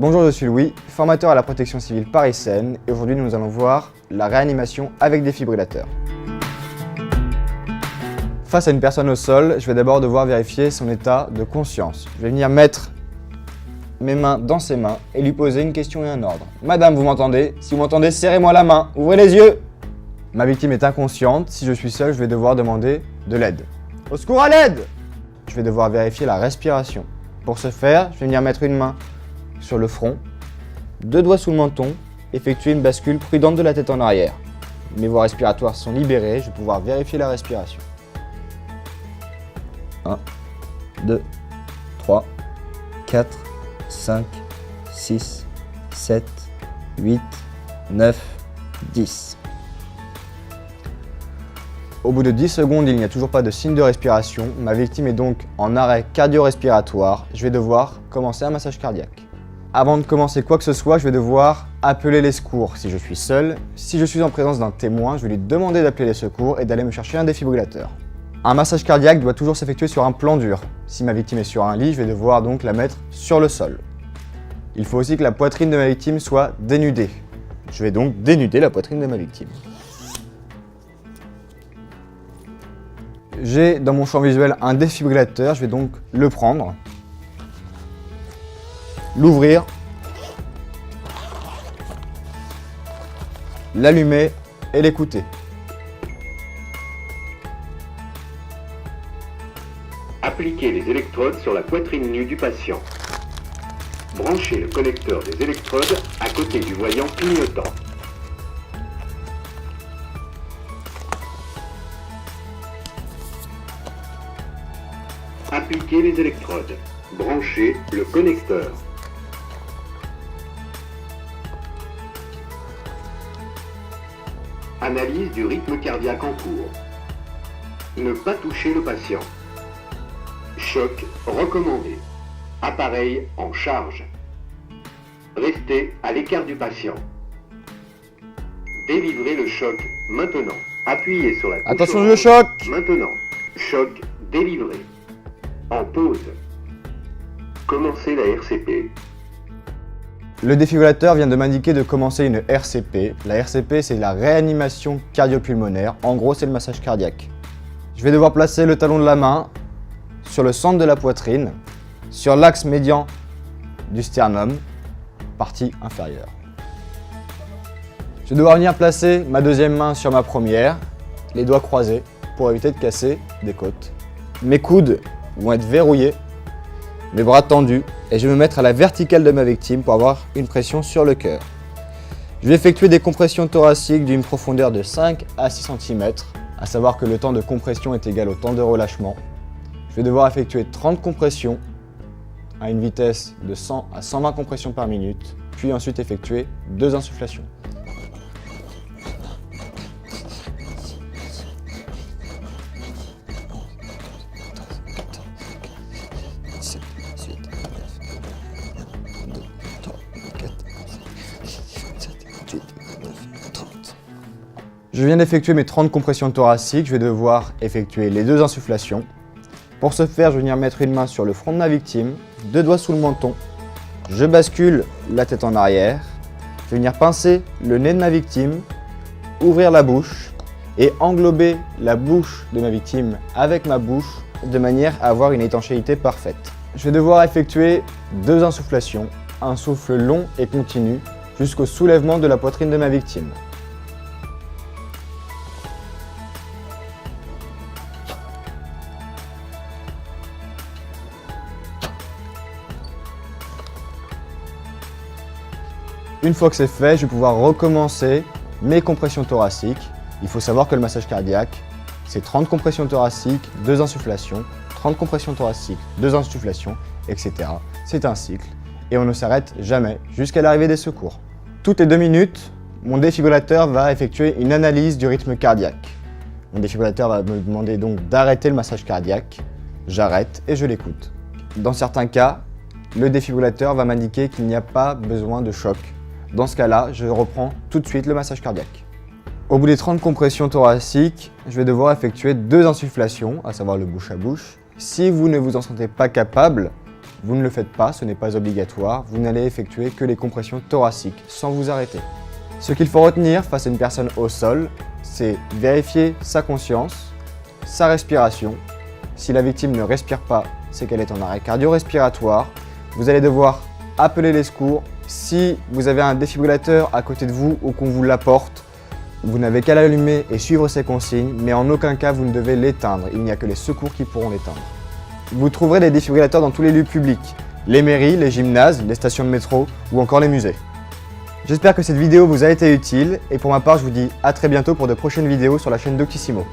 Bonjour, je suis Louis, formateur à la protection civile Paris-Seine et aujourd'hui nous allons voir la réanimation avec défibrillateur. Face à une personne au sol, je vais d'abord devoir vérifier son état de conscience. Je vais venir mettre mes mains dans ses mains et lui poser une question et un ordre. Madame, vous m'entendez? Si vous m'entendez, serrez-moi la main, ouvrez les yeux! Ma victime est inconsciente, si je suis seul, je vais devoir demander de l'aide. Au secours, à l'aide! Je vais devoir vérifier la respiration. Pour ce faire, je vais venir mettre une main sur le front, deux doigts sous le menton, effectuer une bascule prudente de la tête en arrière. Mes voies respiratoires sont libérées, je vais pouvoir vérifier la respiration. 1, 2, 3, 4, 5, 6, 7, 8, 9, 10. Au bout de 10 secondes, il n'y a toujours pas de signe de respiration. Ma victime est donc en arrêt cardio-respiratoire. Je vais devoir commencer un massage cardiaque. Avant de commencer quoi que ce soit, je vais devoir appeler les secours si je suis seul. Si je suis en présence d'un témoin, je vais lui demander d'appeler les secours et d'aller me chercher un défibrillateur. Un massage cardiaque doit toujours s'effectuer sur un plan dur. Si ma victime est sur un lit, je vais devoir donc la mettre sur le sol. Il faut aussi que la poitrine de ma victime soit dénudée. Je vais donc dénuder la poitrine de ma victime. J'ai dans mon champ visuel un défibrillateur, je vais donc le prendre, l'ouvrir, l'allumer et l'écouter. Appliquez les électrodes sur la poitrine nue du patient. Branchez le connecteur des électrodes à côté du voyant clignotant. Appliquez les électrodes. Branchez le connecteur. Analyse du rythme cardiaque en cours. Ne pas toucher le patient. Choc recommandé. Appareil en charge. Restez à l'écart du patient. Délivrez le choc maintenant. Appuyez sur la touche Attention, orange. le choc! Maintenant. Choc délivré. En pause. Commencez la RCP. Le défibrillateur vient de m'indiquer de commencer une RCP. La RCP, c'est la réanimation cardio-pulmonaire. En gros, c'est le massage cardiaque. Je vais devoir placer le talon de la main sur le centre de la poitrine, sur l'axe médian du sternum, partie inférieure. Je vais devoir venir placer ma deuxième main sur ma première, les doigts croisés pour éviter de casser des côtes. Mes coudes vont être verrouillés, mes bras tendus et je vais me mettre à la verticale de ma victime pour avoir une pression sur le cœur. Je vais effectuer des compressions thoraciques d'une profondeur de 5 à 6 cm, à savoir que le temps de compression est égal au temps de relâchement. Je vais devoir effectuer 30 compressions à une vitesse de 100 à 120 compressions par minute, puis ensuite effectuer 2 insufflations. Je viens d'effectuer mes 30 compressions thoraciques, je vais devoir effectuer les 2 insufflations. Pour ce faire, je vais venir mettre une main sur le front de ma victime, 2 doigts sous le menton. Je bascule la tête en arrière. Je vais venir pincer le nez de ma victime, ouvrir la bouche et englober la bouche de ma victime avec ma bouche de manière à avoir une étanchéité parfaite. Je vais devoir effectuer 2 insufflations, un souffle long et continu jusqu'au soulèvement de la poitrine de ma victime. Une fois que c'est fait, je vais pouvoir recommencer mes compressions thoraciques. Il faut savoir que le massage cardiaque, c'est 30 compressions thoraciques, 2 insufflations, 30 compressions thoraciques, 2 insufflations, etc. C'est un cycle et on ne s'arrête jamais jusqu'à l'arrivée des secours. Toutes les 2 minutes, mon défibrillateur va effectuer une analyse du rythme cardiaque. Mon défibrillateur va me demander donc d'arrêter le massage cardiaque. J'arrête et je l'écoute. Dans certains cas, le défibrillateur va m'indiquer qu'il n'y a pas besoin de choc. Dans ce cas-là, je reprends tout de suite le massage cardiaque. Au bout des 30 compressions thoraciques, je vais devoir effectuer 2 insufflations, à savoir le bouche à bouche. Si vous ne vous en sentez pas capable, Vous ne le faites pas, ce n'est pas obligatoire, vous n'allez effectuer que les compressions thoraciques sans vous arrêter. Ce qu'il faut retenir face à une personne au sol, c'est vérifier sa conscience, sa respiration. Si la victime ne respire pas, c'est qu'elle est en arrêt cardio-respiratoire. Vous allez devoir appeler les secours. Si vous avez un défibrillateur à côté de vous ou qu'on vous l'apporte, vous n'avez qu'à l'allumer et suivre ses consignes, mais en aucun cas vous ne devez l'éteindre. Il n'y a que les secours qui pourront l'éteindre. Vous trouverez des défibrillateurs dans tous les lieux publics, les mairies, les gymnases, les stations de métro ou encore les musées. J'espère que cette vidéo vous a été utile et pour ma part je vous dis à très bientôt pour de prochaines vidéos sur la chaîne Doctissimo.